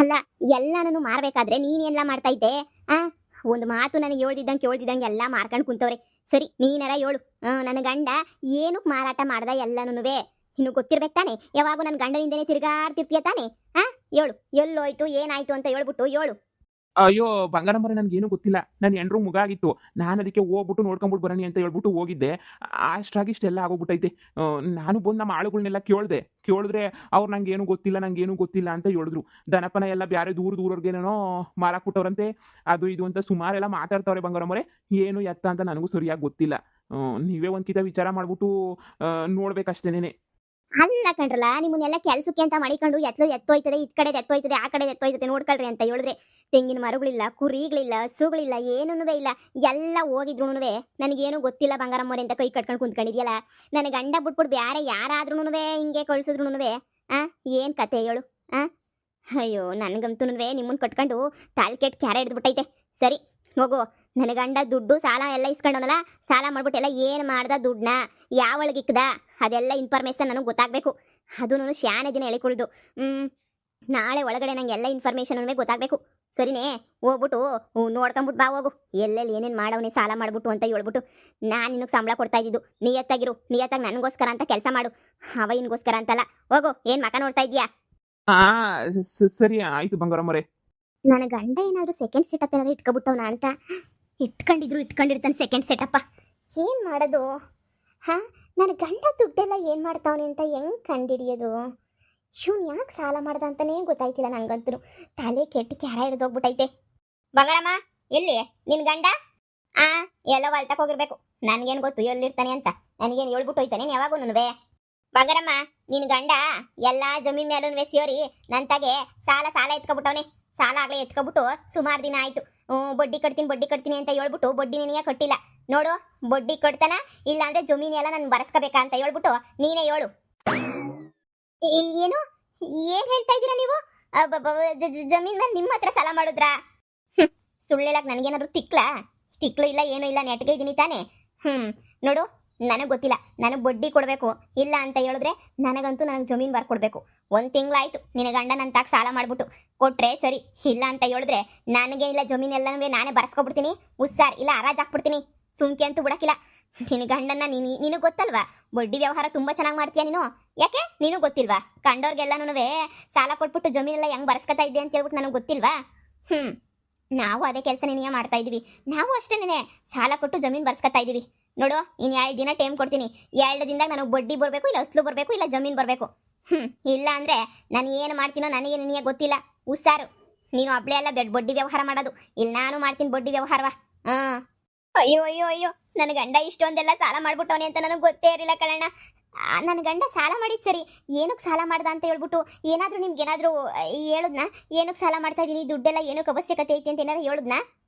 ಅಲ್ಲ, ಎಲ್ಲಾನು ಮಾರ್ಬೇಕಾದ್ರೆ ನೀನೆಲ್ಲ ಮಾಡ್ತಾ ಇದ್ದೆ? ಆ ಒಂದು ಮಾತು ನನಗೆ ಹೇಳ್ದಿದ್ದಂಗೆ ಎಲ್ಲ ಮಾರ್ಕೊಂಡು ಕುಂತವ್ರೆ. ಸರಿ, ನೀನಾರ ಹೇಳು, ನನ್ನ ಗಂಡ ಏನಕ್ಕೆ ಮಾರಾಟ ಮಾಡ್ದ ಎಲ್ಲನೂನುವೆ? ಇನ್ನು ಗೊತ್ತಿರ್ಬೇಕು ತಾನೆ, ಯಾವಾಗೂ ನನ್ನ ಗಂಡನಿಂದನೇ ತಿರ್ಗಾಡ್ತಿರ್ತೀಯ ತಾನೆ? ಹೇಳು, ಎಲ್ಲೋಯ್ತು ಏನಾಯ್ತು ಅಂತ ಹೇಳ್ಬಿಟ್ಟು ಹೇಳು. ಅಯ್ಯೋ ಬಂಗಾರಮ್ಮರೆ, ನನ್ಗೇನು ಗೊತ್ತಿಲ್ಲ. ನನ್ನ ಎಂಡ್ರು ಮುಗ ಆಗಿತ್ತು. ನಾನು ಅದಕ್ಕೆ ಹೋಗ್ಬಿಟ್ಟು ನೋಡ್ಕೊಂಬಿಟ್ಟು ಬರೋಣ ಅಂತ ಹೇಳ್ಬಿಟ್ಟು ಹೋಗಿದ್ದೆ. ಅಷ್ಟಾಗಿ ಇಷ್ಟೆಲ್ಲ ಆಗೋಗ್ಬಿಟ್ಟೈತೆ. ನಾನು ಬಂದು ನಮ್ಮ ಆಳುಗಳನ್ನೆಲ್ಲ ಕೇಳಿದ್ರೆ ಅವ್ರು ನಂಗೇನು ಗೊತ್ತಿಲ್ಲ ಅಂತ ಹೇಳಿದ್ರು. ದನಪನ ಎಲ್ಲ ಬೇರೆ ದೂರವ್ರಿಗೇನೇನೋ ಮಾರಾಕ್ಬಿಟ್ಟವ್ರಂತೆ, ಅದು ಇದು ಅಂತ ಸುಮಾರೆಲ್ಲ ಮಾತಾಡ್ತವ್ರೆ ಬಂಗಾರಮ್ಮರೆ. ಏನು ಎತ್ತ ಅಂತ ನನಗೂ ಸರಿಯಾಗಿ ಗೊತ್ತಿಲ್ಲ. ನೀವೇ ಒಂದ್ಕಿತ ವಿಚಾರ ಮಾಡ್ಬಿಟ್ಟು ನೋಡ್ಬೇಕಷ್ಟೇನೆ. ಅಲ್ಲ ಕಣ್ರಲ್ಲ, ನಿಮ್ಮನ್ನೆಲ್ಲ ಕೆಲ್ಸಕ್ಕೆ ಅಂತ ಮಾಡಿಕೊಂಡು ಎತ್ತೋಯ್ತದೆ, ಇದ್ ಕಡೆ ಎತ್ತೋಯ್ತದೆ, ಆ ಕಡೆ ಎತ್ತೋಯ್ತದೆ ನೋಡ್ಕೊಳ್ರಿ ಅಂತ ಹೇಳಿದ್ರೆ, ತೆಂಗಿನ ಮರಗಳಿಲ್ಲ, ಕುರಿಗಳಿಲ್ಲ, ಹಸುಗಳಿಲ್ಲ, ಏನೂನುವೆ ಇಲ್ಲ. ಎಲ್ಲ ಹೋಗಿದ್ರುನುವೆ ನನಗೇನು ಗೊತ್ತಿಲ್ಲ ಬಂಗಾರಮ್ಮೋರೆ ಅಂತ ಕೈ ಕಟ್ಕೊಂಡು ಕುಂತ್ಕೊಂಡಿದ್ಯಲ್ಲ. ನನ್ನ ಗಂಡ ಬಿಟ್ಬಿಟ್ಟು ಬ್ಯಾರೆ ಯಾರಾದ್ರೂನುವೆ ಹಿಂಗೆ ಕಳ್ಸಿದ್ರುನುವೆ ಏನ್ ಕತೆ ಹೇಳು? ಅಯ್ಯೋ, ನನ್ಗಂತೂನುವೆ ನಿಮ್ಮನ್ ಕಟ್ಕೊಂಡು ತಾಲ್ ಕೆಟ್ಟ ಕ್ಯಾರ ಹಿಡ್ದ್ಬಿಟ್ಟೈತೆ. ಸರಿ ಹೋಗು, ನನ್ನ ಗಂಡ ದುಡ್ಡು ಸಾಲ ಎಲ್ಲ ಇಸ್ಕೊಂಡವನಲ್ಲ, ಸಾಲ ಮಾಡ್ಬಿಟ್ಟು ಎಲ್ಲ ಏನು ಮಾಡ್ದ, ದುಡ್ಡನ್ನ ಯಾವಳಗಿಕ್ಕದ, ಅದೆಲ್ಲ ಇನ್ಫಾರ್ಮೇಷನ್ ನನಗೆ ಗೊತ್ತಾಗಬೇಕು. ಅದು ನಾನು ಶಾನೆ ದಿನ ಹೇಳಿಕೊಳ್ದು. ನಾಳೆ ಒಳಗಡೆ ನಂಗೆ ಎಲ್ಲ ಇನ್ಫಾರ್ಮೇಷನ್ ಗೊತ್ತಾಗಬೇಕು. ಸರಿನೇ, ಹೋಗ್ಬಿಟ್ಟು ನೋಡ್ಕೊಂಬಿಟ್ಟು ಬಾ ಹೋಗು, ಎಲ್ಲೆಲ್ಲಿ ಏನೇನು ಮಾಡವನೇ ಸಾಲ ಮಾಡ್ಬಿಟ್ಟು ಅಂತ ಹೇಳ್ಬಿಟ್ಟು. ನಾನು ನಿನಗೆ ಸಂಬಳ ಕೊಡ್ತಾ ಇದ್ದಿದ್ದು, ನಿಯತ್ತಾಗಿ ನನಗೋಸ್ಕರ ಅಂತ ಕೆಲಸ ಮಾಡು, ಅವನಿಗೋಸ್ಕರ ಅಂತಲ್ಲ. ಹೋಗು, ಏನು ಮಕ ನೋಡ್ತಾ ಇದೀಯಾ? ಸರಿ ಆಯ್ತು ಬಂಗಾರಮ್ಮರೆ. ನನ್ನ ಗಂಡ ಏನಾದರೂ ಸೆಕೆಂಡ್ ಸೆಟಪ್ ಏನಾದರೂ ಇಟ್ಕೊಬಿಟ್ಟವನ ಅಂತ. ಇಟ್ಕೊಂಡಿರ್ತಾನೆ ಸೆಕೆಂಡ್ ಸೆಟಪ್ಪ. ಏನು ಮಾಡೋದು? ನನ್ನ ಗಂಡ ದುಡ್ಡೆಲ್ಲ ಏನು ಮಾಡ್ತಾವನೆ ಅಂತ ಹೆಂಗೆ ಕಂಡಿಡಿಯೋದು? ಇವನು ಯಾಕೆ ಸಾಲ ಮಾಡ್ದ ಅಂತಲೇ ಗೊತ್ತಾಯ್ತಿಲ್ಲ ನನಗಂತೂ. ತಲೆ ಕೆಟ್ಟು ಕ್ಯಾರ ಹಿಡ್ದೋಗ್ಬಿಟ್ಟೈತೆ. ಬಂಗಾರಮ್ಮ, ಎಲ್ಲಿ ನಿನ್ನ ಗಂಡ? ಎಲ್ಲ ಹೊಲ್ತಕ್ಕೆ ಹೋಗಿರ್ಬೇಕು. ನನಗೇನು ಗೊತ್ತು ಎಲ್ಲಿರ್ತಾನೆ ಅಂತ. ನನಗೇನು ಹೇಳ್ಬಿಟ್ಟು ಹೋಯ್ತಾನೆ ಯಾವಾಗೂನುವೆ. ಬಂಗಾರಮ್ಮ, ನಿನ್ನ ಗಂಡ ಎಲ್ಲ ಜಮೀನ್ ಮೇಲೂ ಸೇರಿ ನನ್ನ ತಾಗೆ ಸಾಲ ಎತ್ಕೊಬಿಟ್ಟವನೆ. ಸಾಲ ಆಗಲೇ ಎತ್ಕೊಬಿಟ್ಟು ಸುಮಾರು ದಿನ ಆಯಿತು. ಬಡ್ಡಿ ಕಟ್ತೀನಿ ಅಂತ ಹೇಳ್ಬಿಟ್ಟು ಬಡ್ಡಿ ನೀನೇ ಕಟ್ಟಿಲ್ಲ ನೋಡು. ಬಡ್ಡಿ ಕಟ್ತಾನ, ಇಲ್ಲ ಅಂದ್ರೆ ಜಮೀನು ಎಲ್ಲ ನಾನು ಬರೆಸ್ಕೋಬೇಕಾ ಅಂತ ಹೇಳ್ಬಿಟ್ಟು ನೀನೇ ಹೇಳು. ಏನು ಹೇಳ್ತಾ ಇದ್ದೀರಾ ನೀವು? ಜಮೀನ್ ಮೇಲೆ ನಿಮ್ಮ ಹತ್ರ ಸಾಲ ಮಾಡಿದ್ರಾ? ಸುಳ್ಳು ಹೇಳಕ್ ನನಗೇನಾದ್ರು ತಿಕ್ಲು ಇಲ್ಲ, ಏನೂ ಇಲ್ಲ, ನೆಟ್ಗೆ ಇದ್ದೀನಿ ತಾನೆ. ನೋಡು, ನನಗೆ ಗೊತ್ತಿಲ್ಲ, ನನಗೆ ಬಡ್ಡಿ ಕೊಡಬೇಕು. ಇಲ್ಲ ಅಂತ ಹೇಳಿದ್ರೆ ನನಗೆ ಜಮೀನು ಬರ್ಕೊಡ್ಬೇಕು. 1 ತಿಂಗಳಾಯ್ತು ನಿನ್ನ ಗಂಡ ನನ್ನ ತಾಕ ಸಾಲ ಮಾಡ್ಬಿಟ್ಟು. ಕೊಟ್ರೆ ಸರಿ, ಇಲ್ಲ ಅಂತ ಹೇಳಿದ್ರೆ ನನಗೆ ಇಲ್ಲ ಜಮೀನೆಲ್ಲನೂ ನಾನೇ ಬರ್ಸ್ಕೊಬಿಡ್ತೀನಿ, ಉಸ್ಸಾರ್ ಇಲ್ಲ ಹರಾಜ್ ಹಾಕ್ಬಿಡ್ತೀನಿ. ಸುಮ್ಕೆ ಅಂತೂ ಬಿಡಕ್ಕಿಲ್ಲ. ನಿನ್ನ ಗಂಡನ್ನ ನಿನಗೆ ಗೊತ್ತಲ್ವಾ, ಬಡ್ಡಿ ವ್ಯವಹಾರ ತುಂಬ ಚೆನ್ನಾಗಿ ಮಾಡ್ತೀಯ ನೀನು. ಯಾಕೆ ನೀನು ಗೊತ್ತಿಲ್ವಾ? ಕಂಡೋರ್ಗೆಲ್ಲನೂ ಸಾಲ ಕೊಟ್ಬಿಟ್ಟು ಜಮೀನೆಲ್ಲ ಹೆಂಗೆ ಬರ್ಸ್ಕೊತಾ ಇದ್ದೆ ಅಂತ ಹೇಳ್ಬಿಟ್ಟು ನನಗೆ ಗೊತ್ತಿಲ್ವಾ? ನಾವು ಅದೇ ಕೆಲಸ ನಿನಗೆ ಮಾಡ್ತಾ ಇದೀವಿ. ನಾವು ಅಷ್ಟೇನೆ ಸಾಲ ಕೊಟ್ಟು ಜಮೀನು ಬರ್ಸ್ಕೊತಾ ಇದೀವಿ. ನೋಡು, ಇನ್ನು 2 ದಿನ ಟೈಮ್ ಕೊಡ್ತೀನಿ. 2 ದಿನದಾಗ ನನಗೆ ಬಡ್ಡಿ ಬರಬೇಕು, ಇಲ್ಲ ಅಸ್ಲು ಬರಬೇಕು, ಇಲ್ಲ ಜಮೀನು ಬರಬೇಕು. ಇಲ್ಲ ಅಂದರೆ ನಾನು ಏನು ಮಾಡ್ತೀನೋ ನನಗೆ ನಿನಗೆ ಗೊತ್ತಿಲ್ಲ. ಉಸ್ಸಾರು, ನೀನು ಒಬ್ಳೆ ಎಲ್ಲ ಬಡ್ಡಿ ವ್ಯವಹಾರ ಮಾಡೋದು. ಇಲ್ಲಿ ನಾನು ಮಾಡ್ತೀನಿ ಬಡ್ಡಿ ವ್ಯವಹಾರವ. ಅಯ್ಯೋ, ನನ್ನ ಗಂಡ ಇಷ್ಟೊಂದೆಲ್ಲ ಸಾಲ ಮಾಡ್ಬಿಟ್ಟವನೆ ಅಂತ ನನಗೆ ಗೊತ್ತೇ ಇರಲಿಲ್ಲ ಕಣಣ್ಣ. ನನ್ನ ಗಂಡ ಸಾಲ ಮಾಡಿದ್ ಸರಿ, ಏನಕ್ಕೆ ಸಾಲ ಮಾಡ್ದ ಅಂತ ಹೇಳ್ಬಿಟ್ಟು ಏನಾದರೂ ನಿಮ್ಗೇನಾದರೂ ಹೇಳುದ್ನಾ? ಏನಕ್ಕೆ ಸಾಲ ಮಾಡ್ತಾ ಇದ್ದೀನಿ, ದುಡ್ಡೆಲ್ಲ ಏನಕ್ಕೆ ಅವಶ್ಯಕತೆ ಐತೆ ಅಂತ ಏನಾದ್ರು ಹೇಳುದ್ನಾ?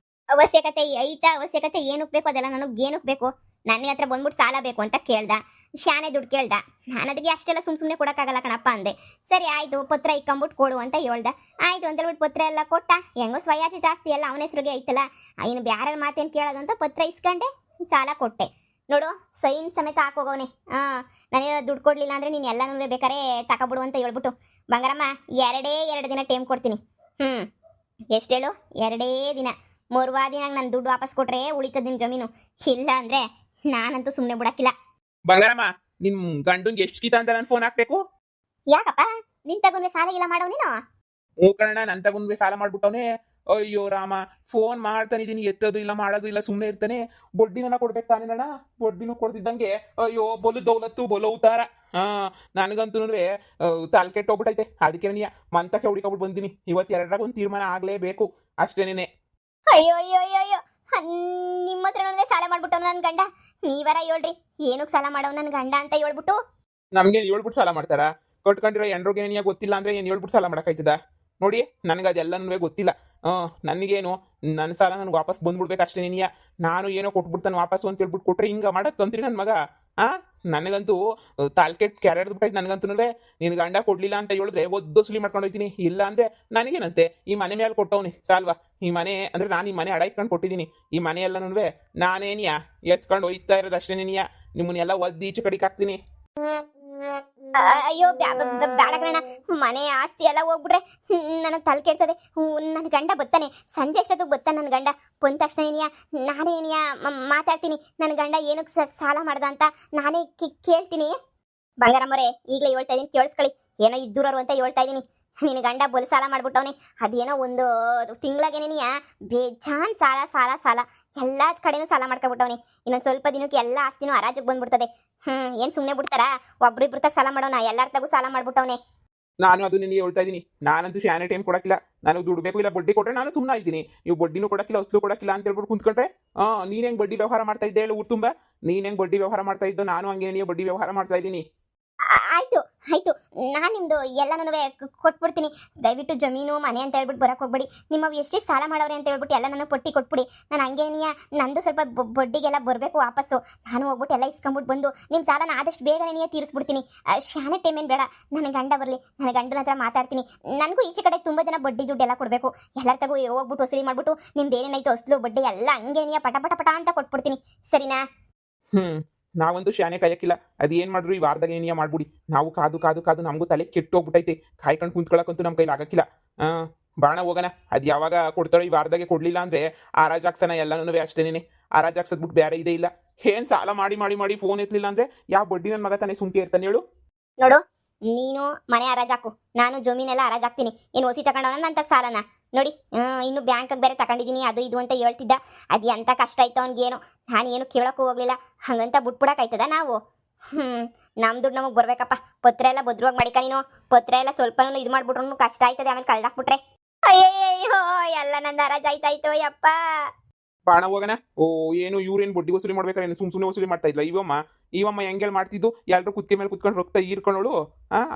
ಅವಶ್ಯಕತೆ ಐತಾ? ಅವಶ್ಯಕತೆ ಏನಕ್ಕೆ ಬೇಕು ಅದೆಲ್ಲ ನನಗೆ ಏನಕ್ಕೆ ಬೇಕು? ನನ್ನ ಹತ್ರ ಬಂದ್ಬಿಟ್ಟು ಸಾಲ ಬೇಕು ಅಂತ ಕೇಳ್ದ, ಶಾನೆ ದುಡ್ಡು ಕೇಳ್ದ. ನಾನು ಅದಕ್ಕೆ ಅಷ್ಟೆಲ್ಲ ಸುಮ್ಮನೆ ಕೊಡೋಕ್ಕಾಗಲ್ಲ ಕಣಪ್ಪ ಅಂದೆ. ಸರಿ ಆಯಿತು, ಪತ್ರ ಇಕ್ಕೊಂಬಿಟ್ಟು ಕೊಡು ಅಂತ ಹೇಳ್ದ. ಆಯಿತು ಅಂತ ಹೇಳ್ಬಿಟ್ಟು ಪತ್ರ ಎಲ್ಲ ಕೊಟ್ಟ. ಹೆಂಗೋ ಸ್ವಯಾಜಿ ಜಾಸ್ತಿ ಎಲ್ಲ ಅವನ ಹೆಸ್ರಿಗೆ ಐತಲ್ಲ, ಇನ್ನು ಬ್ಯಾರ ಮಾತೇನು ಕೇಳೋದು ಅಂತ ಪತ್ರ ಇಸ್ಕೊಂಡೆ, ಸಾಲ ಕೊಟ್ಟೆ. ನೋಡು, ಸೈನ್ ಸಮೇತ ಹಾಕೋಗವನೆ. ನಾನೇನೋ ದುಡ್ಡು ಕೊಡಲಿಲ್ಲ ಅಂದರೆ ನೀನು ಎಲ್ಲನೂ ಬೇಕಾರೆ ತಗೊಬಿಡು ಅಂತ ಹೇಳ್ಬಿಟ್ಟು. ಬಂಗಾರಮ್ಮ, 2 ದಿನ ಟೈಮ್ ಕೊಡ್ತೀನಿ. ಎಷ್ಟು ಹೇಳು? 2 ದಿನ. 3ನೇ ದಿನ ನಾನು ದುಡ್ಡು ವಾಪಸ್ ಕೊಟ್ರೆ ಉಳಿತದ ನಿಮ್ಮ ಜಮೀನು. ಇಲ್ಲ ಅಂದರೆ ನಾನಂತೂ ಸುಮ್ಮನೆ ಬಿಡಕ್ಕಿಲ್ಲ. ಬಂಗಾರಮ್ಮ, ನಿನ್ ಗಂಡಂಗೆ ಎಷ್ಟು ಗೀತ ಅಂತ ನಾನು ಫೋನ್ ಹಾಕ್ಬೇಕು? ಯಾಕಪ್ಪ, ನಿನ್ ತಗೊಂಡ್ರೆ ಸಾಲ ಇಲ್ಲ ಮಾಡೋ ನೀನು? ಕಣ, ನನ್ ತಗೊಂಡ್ರೆ ಸಾಲ ಮಾಡ್ಬಿಟ್ಟವನೇ. ಅಯ್ಯೋ ರಾಮ, ಫೋನ್ ಮಾಡ್ತಾನಿದ್ದೀನಿ, ಎತ್ತೋದು ಇಲ್ಲ, ಮಾಡೋದು ಇಲ್ಲ, ಸುಮ್ಮನೆ ಇರ್ತಾನೆ. ಬಡ್ಡಿನ ಕೊಡ್ಬೇಕು ತಾನೇ ನಣ್ಣ. ಬಡ್ಡಿನೂ ಕೊಡ್ತಿದ್ದಂಗೆ ಅಯ್ಯೋ ಬೊಲು ದೌಲತ್ತು ಬೊಲು ಉತ್ತಾರ. ನನಗಂತೂ ತಾಲ್ ಕೆಟ್ಟೋಗ್ಬಿಟ್ಟೈತೆ. ಅದಕ್ಕೆ ನೀ ಮಂತಕ್ಕೆ ಹುಡುಕೊಬಿಟ್ಟು ಬಂದಿನಿ. ಇವತ್ತು 2ರಾಗ ಒಂದು ತೀರ್ಮಾನ ಆಗ್ಲೇಬೇಕು ಅಷ್ಟೇನೆ. ಅಯ್ಯೋ ನಿಮ್ಮ ಹತ್ರ ಸಾಲ ಮಾಡ್ಬಿಟ್ಟು ನನ್ನ ಗಂಡ. ನೀವರ ಹೇಳ್ರಿ, ಏನಕ್ಕೆ ಸಾಲ ಮಾಡವ್ ನನ್ನ ಗಂಡ ಅಂತ ಹೇಳ್ಬಿಟ್ಟು. ನಮ್ಗೆ ಹೇಳ್ಬಿಟ್ಟು ಸಾಲ ಮಾಡ್ತಾರ? ಕಟ್ಕೊಂಡಿರೋ ಎಂಡ್ರಿಗೆ ನೀ ಗೊತ್ತಿಲ್ಲ ಅಂದ್ರೆ ಏನ್ ಹೇಳ್ಬಿಟ್ಟು ಸಾಲ ಮಾಡಕ್ಕಾಯ್ತದ? ನೋಡಿ, ನನಗೆ ಅದೆಲ್ಲನೂ ಗೊತ್ತಿಲ್ಲ. ನನಗೇನು ನನ್ನ ಸಾಲ ನನಗೆ ವಾಪಸ್ ಬಂದ್ಬಿಡ್ಬೇಕು ಅಷ್ಟೇ. ನೀನಿಯ ನಾನು ಏನೋ ಕೊಟ್ಬಿಡ್ತಾನೆ ವಾಪಸ್ ಅಂತ ಹೇಳ್ಬಿಟ್ಟು ಕೊಟ್ರೆ ಹಿಂಗ ಮಾಡಕ್ ತಂತ್ರಿ ನನ್ನ ಮಗ. ನನಗಂತೂ ತಾಲ್ಕೆಟ್ ಕ್ಯಾರೆಟ್ ಬಿಟ್ಟೈತೆ. ನನಗಂತೂ ನಿನ್ನ ಗಂಡ ಕೊಡ್ಲಿಲ್ಲ ಅಂತ ಹೇಳಿದ್ರೆ ಒದ್ದೊಸ್ಲಿ ಮಾಡ್ಕೊಂಡು ಹೋಗ್ತೀನಿ. ಇಲ್ಲ ಅಂದ್ರೆ ನನಗೇನಂತೆ, ಈ ಮನೆ ಮೇಲೆ ಕೊಟ್ಟವನಿ ಸಾಲ್ವಾ. ಈ ಮನೆ ಅಂದ್ರೆ ನಾನು ಈ ಮನೆ ಅಡ ಇಟ್ಕೊಂಡು ಕೊಟ್ಟಿದ್ದೀನಿ. ಈ ಮನೆ ಎಲ್ಲನೂ ನಾನೇನಿಯಾ ಎತ್ಕೊಂಡು ಹೋಯ್ತಾ ಇರೋದು ಅಷ್ಟೇ. ನಿಮ್ಮನ್ನೆಲ್ಲ ಒದ್ದು ಈಚೆ ಕಡಿಗೆ ಹಾಕ್ತೀನಿ. ಅಯ್ಯೋ ಬೇಡ ಕಣ, ಮನೆ ಆಸ್ತಿ ಎಲ್ಲ ಹೋಗ್ಬಿಟ್ರೆ ನನಗೆ ತಲೆ ಕೆಡ್ತದೆ. ನನ್ನ ಗಂಡ ಬತ್ತಾನೆ, ಸಂಜೆ ಅಷ್ಟೊತ್ತಿಗೆ ಬತ್ತಾನೆ ನನ್ನ ಗಂಡ. ಬಂದ ತಕ್ಷಣ ಏನಿಯಾ ನಾನೇ ಏನಿಯಾ ಮಾತಾಡ್ತೀನಿ, ನನ್ನ ಗಂಡ ಏನಕ್ಕೆ ಸಾಲ ಮಾಡ್ದ ಅಂತ ನಾನೇ ಕೇಳ್ತೀನಿ. ಬಂಗಾರಮ್ಮರೇ, ಈಗಲೇ ಹೇಳ್ತಾ ಇದೀನಿ ಕೇಳಿಸ್ಕೊಳ್ಳಿ. ಏನೋ ಇದ್ದೂರರು ಅಂತ ಹೇಳ್ತಾ ಇದೀನಿ. ನಿನ್ನ ಗಂಡ ಬೊಲ್ ಸಾಲ ಮಾಡ್ಬಿಟ್ಟವನೆ. ಅದೇನೋ ಒಂದು ತಿಂಗಳಾಗೇನೇನಿಯಾ ಬೇಜಾನ್ ಸಾಲ ಸಾಲ ಸಾಲ ಎಲ್ಲ ಕಡೆನೂ ಸಾಲ ಮಾಡ್ಕೊಬಿಟ್ಟವನೆ. ಇನ್ನೊಂದು ಸ್ವಲ್ಪ ದಿನಕ್ಕೆ ಎಲ್ಲ ಆಸ್ತಿನೂ ಹರಾಜಿಗೆ ಬಂದ್ಬಿಡ್ತದೆ. ಏನು ಸುಮ್ಮನೆ ಬಿಡ್ತಾರಾ? ಒಬ್ರಿಬ್ರು ತಗ ಸಾಲ ಮಾಡೋಣ, ಎಲ್ಲರ ತಗೂ ಸಾಲ ಮಾಡ್ಬಿಟ್ಟವನೆ. ನಾನು ಅದು ನಿನಗೆ ಹೇಳ್ತಾ ಇದ್ದೀನಿ. ನಾನಂತೂ ಶಾನೆ ಟೈಮ್ ಕೊಡಕ್ಕಿಲ್ಲ. ನಾನು ದುಡ್ಡು ಬೇಕು, ಇಲ್ಲ ಬಡ್ಡಿ ಕೊಟ್ಟರೆ ನಾನು ಸುಮ್ಮನೆ ಇದ್ದೀನಿ. ನೀವು ಬಡ್ಡಿನೂ ಕೊಡಕ್ಕಿಲ್ಲ, ವಸ್ತು ಕೊಡಕ್ಕಿಲ್ಲ ಅಂತ ಹೇಳ್ಬಿಟ್ಟು ಕುಂತ್ಕೊಂಡ್ರೆ ನೀನ್ ಹೆಂಗ್ ಬಡ್ಡಿ ವ್ಯವಹಾರ ಮಾಡ್ತಾ ಇದ್ದೆ ಹೇಳು ಊರು ತುಂಬ? ನೀನ್ ಹೆಂಗ್ ಬಡ್ಡಿ ವ್ಯವಹಾರ ಮಾಡ್ತಾ ಇದ್ದೋ ನಾನು ಹಂಗೆ ನೀವು ಬಡ್ಡಿ ವ್ಯವಹಾರ ಮಾಡ್ತಾ ಇದ್ದೀನಿ. ಆಯ್ತು ಆಯ್ತು, ನಾನು ನಿಮ್ದು ಎಲ್ಲನೂ ಕೊಟ್ಬಿಡ್ತೀನಿ. ದಯವಿಟ್ಟು ಜಮೀನು ಮನೆ ಅಂತ ಹೇಳ್ಬಿಟ್ಟು ಬರಕ್ಕೆ ಹೋಗ್ಬೇಡಿ. ನಿಮ್ಮವು ಎಷ್ಟೆಷ್ಟು ಸಾಲ ಮಾಡವ್ರೆ ಅಂತ ಹೇಳ್ಬಿಟ್ಟು ಎಲ್ಲ ನನ್ನ ಪಟ್ಟಿ ಕೊಟ್ಬಿಡಿ. ನಾನು ಹಂಗೇನಿಯ ನಂದು ಸ್ವಲ್ಪ ಬಡ್ಡಿಗೆಲ್ಲ ಬರಬೇಕು ವಾಪಸ್ಸು. ನಾನು ಹೋಗ್ಬಿಟ್ಟು ಎಲ್ಲ ಇಸ್ಕೊಂಬಿಟ್ಟು ಬಂದು ನಿಮ್ಮ ಸಾಲನ ಆದಷ್ಟು ಬೇಗನೆ ತೀರಿಸ್ಬಿಡ್ತೀನಿ. ಶಾನೆ ಟೈಮ್ ಏನು ಬೇಡ, ನನ್ನ ಗಂಡ ಬರಲಿ, ನನ್ನ ಗಂಡನ ಹತ್ರ ಮಾತಾಡ್ತೀನಿ. ನನಗೂ ಈಚೆ ಕಡೆ ತುಂಬ ಜನ ಬಡ್ಡಿ ದುಡ್ಡು ಎಲ್ಲ ಕೊಡಬೇಕು. ಎಲ್ಲರ ತಗೋ ಹೋಗ್ಬಿಟ್ಟು ವಸೂಲಿ ಮಾಡ್ಬಿಟ್ಟು ನಿಮ್ದು ಏನೇನಾಯ್ತು ಅಸ್ಲು ಬಡ್ಡಿ ಎಲ್ಲ ಹಂಗೇನಿಯ ಪಟ ಪಟ ಪಟ ಅಂತ ಕೊಟ್ಬಿಡ್ತೀನಿ. ಸರಿನಾ? ನಾವಂತೂ ಶಾನೆ ಕಾಯಕ್ಕಿಲ್ಲ. ಅದೇನ್ ಮಾಡ್ರು ಈ ವಾರದಾಗ ಏನಿಯ ಮಾಡ್ಬಿಡಿ. ನಾವು ಕಾದು ಕಾದು ಕಾದು ನಮಗೂ ತಲೆ ಕೆಟ್ಟು ಹೋಗ್ಬಿಟ್ಟೈತೆ. ಕಾಯ್ಕೊಂಡು ಕುಂತ್ಕೊಳಕ್ಕಂತೂ ನಮ್ಮ ಕೈಲಿ ಆಗಕ್ಕಿಲ್ಲ. ಬಾಣ ಹೋಗೋಣ. ಅದು ಯಾವಾಗ ಕೊಡ್ತಾರೋ ಈ ವಾರದಾಗೆ ಕೊಡ್ಲಿಲ್ಲ ಅಂದ್ರೆ ಆರಾಜಾಕ್ಸನ ಎಲ್ಲನೂ ಅಷ್ಟೇನೆ. ಆರಾಜಾಕ್ಸದ್ಬಿಟ್ಟು ಬೇರೆ ಇದೇ ಇಲ್ಲ. ಏನ್ ಸಾಲ ಮಾಡಿ ಮಾಡಿ ಮಾಡಿ ಫೋನ್ ಎತ್ತಲಿಲ್ಲ ಅಂದ್ರೆ ಯಾವ ಬಡ್ಡಿ ನನ್ನ ಮಗ ತಾನೇ ಸುಮ್ಕೆ ಇರ್ತಾನೆ ಹೇಳು? ನೋಡು, ನೀನು ಮನೆ ಹರಾಜಾಕು, ನಾನು ಜಮೀನೆಲ್ಲ ಹರಾಜಾಕ್ತೀನಿ. ಏನು ಒಸಿ ತಗೊಂಡವನ ನನ್ನ ತಗ ಸಾಲನ ನೋಡಿ. ಇನ್ನು ಬ್ಯಾಂಕಿಗೆ ಬೇರೆ ತಗೊಂಡಿದ್ದೀನಿ, ಅದು ಇದು ಅಂತ ಹೇಳ್ತಿದ್ದ. ಅದು ಎಂಥ ಕಷ್ಟ ಆಯ್ತು ಅವ್ನಿಗೇನು. ನಾನು ಏನು ಕೇಳೋಕ್ಕೂ ಹೋಗ್ಲಿಲ್ಲ. ಹಂಗಂತ ಬಿಟ್ಬಿಡಕ್ಕಾಯ್ತದ ನಾವು? ನಮ್ಮ ದುಡ್ಡು ನಮಗೆ ಬರ್ಬೇಕಪ್ಪ. ಪತ್ರ ಎಲ್ಲ ಭದ್ರವಾಗಿ ಮಾಡಿಕ ನೀನು. ಪತ್ರ ಎಲ್ಲ ಸ್ವಲ್ಪನೂ ಇದು ಮಾಡ್ಬಿಟ್ರು ಕಷ್ಟ ಆಯ್ತದೆ, ಆಮೇಲೆ ಕಳ್ದಾಕ್ಬಿಟ್ರೆ ಅಯ್ಯಯ್ಯೋ ಎಲ್ಲ ನಂದು ಹರಾಜಾಯ್ತಾಯ್ತು ಯಪ್ಪ. ಬಾಣ ಹೋಗೋಣ. ಏನು ಇವ್ರೇನು ಬಡ್ಡಿ ವಸೂಲಿ ಮಾಡ್ಬೇಕಾದ್ರೆ ಸುಮ್ಮನೆ ವಸೂಲಿ ಮಾಡ್ತಾ ಇದ್ಲ ಇವಮ್ಮ ಹೆಂಗೆ ಮಾಡ್ತಿದ್ದು? ಎಲ್ಲರೂ ಕುತ್ಕೆ ಮೇಲೆ ಕುತ್ಕೊಂಡು ರೊಕ್ಕ ಈರ್ಕೊಳ್ಳೋಳು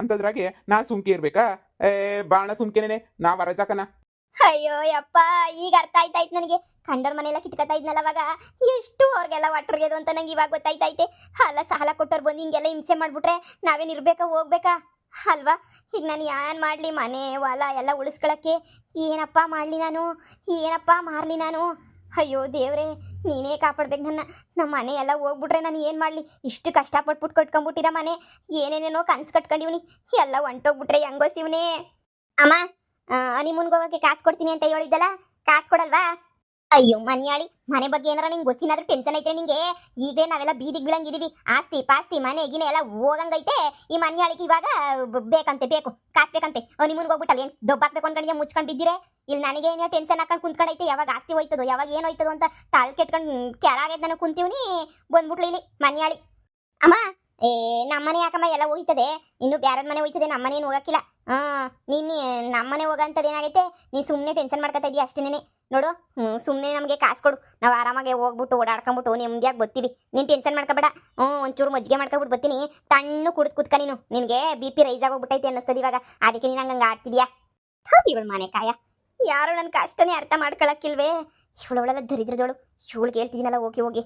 ಅಂತದ್ರಾಗೆ ನಾ ಸುಮ್ಕೆ ಇರ್ಬೇಕಾ? ಬಾಣ ಸುಮ್ಕೆನೆ ನಾವು ಹರಾಜಾಕನ. ಅಯ್ಯೋ ಯಪ್ಪ, ಈಗ ಅರ್ಥ ಆಯ್ತಾಯ್ತು ನನಗೆ. ಕಂಡೋರ್ ಮನೆಯೆಲ್ಲ ಕಿತ್ಕೊತಾ ಇದ್ನಲ್ಲ ಅವಾಗ, ಎಷ್ಟು ಅವ್ರಿಗೆಲ್ಲ ಒಟ್ಟರಿಗೆದು ಅಂತ ನಂಗೆ ಇವಾಗ ಗೊತ್ತಾಯ್ತೈತೆ. ಅಲ್ಲ ಸಾಲ ಕೊಟ್ಟವ್ರು ಬಂದು ಹಿಂಗೆಲ್ಲ ಹಿಂಸೆ ಮಾಡ್ಬಿಟ್ರೆ ನಾವೇನು ಇರ್ಬೇಕಾ ಹೋಗ್ಬೇಕಾ ಅಲ್ವಾ? ಈಗ ನಾನು ಏನು ಮಾಡಲಿ? ಮನೆ ಹೊಲ ಎಲ್ಲ ಉಳಿಸ್ಕೊಳಕ್ಕೆ ಏನಪ್ಪ ಮಾಡಲಿ ನಾನು? ಏನಪ್ಪ ಮಾರಲಿ ನಾನು? ಅಯ್ಯೋ ದೇವ್ರೆ, ನೀನೇ ಕಾಪಾಡ್ಬೇಕು ನನ್ನ. ನಮ್ಮ ಮನೆ ಎಲ್ಲ ಹೋಗ್ಬಿಟ್ರೆ ನಾನು ಏನು ಮಾಡಲಿ? ಇಷ್ಟು ಕಷ್ಟಪಟ್ಬಿಟ್ಟು ಕಟ್ಕೊಂಡ್ಬಿಟ್ಟಿರ ಮನೆ, ಏನೇನೇನೋ ಕನ್ಸು ಕಟ್ಕೊಂಡಿವ್ನಿ, ಎಲ್ಲ ಹೊಂಟೋಗ್ಬಿಟ್ರೆ ಹೆಂಗೋ ಶಿವನೇ. ಅಮ್ಮ, ಹನಿಮೂನ್ಗೆ ಹೋಗೋಕ್ಕೆ ಕಾಸು ಕೊಡ್ತೀನಿ ಅಂತ ಹೇಳಿದ್ದಲ್ಲ, ಕಾಸು ಕೊಡಲ್ವಾ? ಅಯ್ಯೋ ಮನ್ಯಾಳಿ, ಮನೆ ಬಗ್ಗೆ ಏನಾರ ನಿಂಗೆ ಗೊತ್ತಿನಾದ್ರೂ ಟೆನ್ಷನ್ ಐತೆ ನಿಂಗೆ? ಈಗಲೇ ನಾವೆಲ್ಲ ಬೀದಿಗೆ ಬೀಳಂಗಿದೀವಿ. ಆಸ್ತಿ ಪಾಸ್ತಿ ಮನೆ ಗಿನೆ ಎಲ್ಲ ಹೋಗಂಗೈತೆ. ಈ ಮನ್ಯಾಳಿಗೆ ಇವಾಗ ಬೇಕಂತೆ, ಬೇಕು ಕಾಸು ಬೇಕಂತೆ. ನಿಮ್ಮನ್ಗೆ ಹೋಗ್ಬಿಟ್ಟಲ್ಲ ಏನು ದೊಬ್ಬಾಕ್ಬೇಕು ಅನ್ಕೊಂಡಿದ್ಯಾ? ಮುಚ್ಕೊಂಡು ಬಿದ್ದಿರೆ ಇಲ್ಲಿ ನನಗೆ ಏನೋ ಟೆನ್ಷನ್ ಹಾಕೊಂಡು ಕುಂತ್ಕೊಂಡೈತೆ. ಯಾವಾಗ ಆಸ್ತಿ ಹೋಯ್ತದೋ, ಯಾವಾಗ ಏನು ಹೋಯ್ತದೋ ಅಂತ ತಾಳು ಕೆಟ್ಕೊಂಡು ಕೆಳಾಗೈತೆ. ನನಗೆ ಕುಂತೀವ್ನಿ, ಬಂದ್ಬಿಟ್ಲು ಇಲ್ಲಿ ಮನ್ಯಾಳಿ. ಅಮ್ಮ, ನಮ್ಮನೆ ಯಾಕಮ್ಮ ಎಲ್ಲ ಹೋಯ್ತದೆ? ಇನ್ನು ಬ್ಯಾರದ ಮನೆ ಹೋಯ್ತದೆ, ನಮ್ಮನೇನು ಹೋಗಕ್ಕಿಲ್ಲ. ನೀನು ನಮ್ಮನೆ ಹೋಗಂಥದ್ದು ಏನಾಗೈತೆ? ನೀನು ಸುಮ್ಮನೆ ಟೆನ್ಷನ್ ಮಾಡ್ಕೊತಾ ಇದೀಯ ಅಷ್ಟೇನೆ. ನೋಡು, ಸುಮ್ಮನೆ ನಮಗೆ ಕಾಸು ಕೊಡು, ನಾವು ಆರಾಮಾಗಿ ಹೋಗ್ಬಿಟ್ಟು ಓಡಾಡ್ಕೊಂಬಿಟ್ಟು ನೆಮ್ಮದಿಯಾಗಿ ಬರ್ತೀವಿ. ನೀನು ಟೆನ್ಷನ್ ಮಾಡ್ಕೊಬೇಡ. ಒಂಚೂರು ಮಜ್ಜಿಗೆ ಮಾಡ್ಕೊಬಿಟ್ಟು ಬರ್ತೀನಿ, ತಣ್ಣು ಕುಡಿದು ಕುತ್ಕ ನೀನು. ನಿನಗೆ BP ರೈಸ್ ಆಗೋಗ್ಬಿಟ್ಟೈತೆ ಅನ್ನಿಸ್ತದೆ ಇವಾಗ, ಅದಕ್ಕೆ ನೀನು ಹಂಗಂಗೆ ಆಡ್ತಿದ್ಯಾ? ಇವಳು ಮನೆ ಕಾಯ, ಯಾರು ನನ್ನ ಕಷ್ಟನೇ ಅರ್ಥ ಮಾಡ್ಕೊಳಕ್ಕಿಲ್ವೇ? ಇವಳವಳೆಲ್ಲ ದರಿದ್ರದೋಳು. ಇವಳಿಗೆ ಹೇಳ್ತಿದ್ದೀನಲ್ಲ ಹೋಗಿ ಹೋಗಿ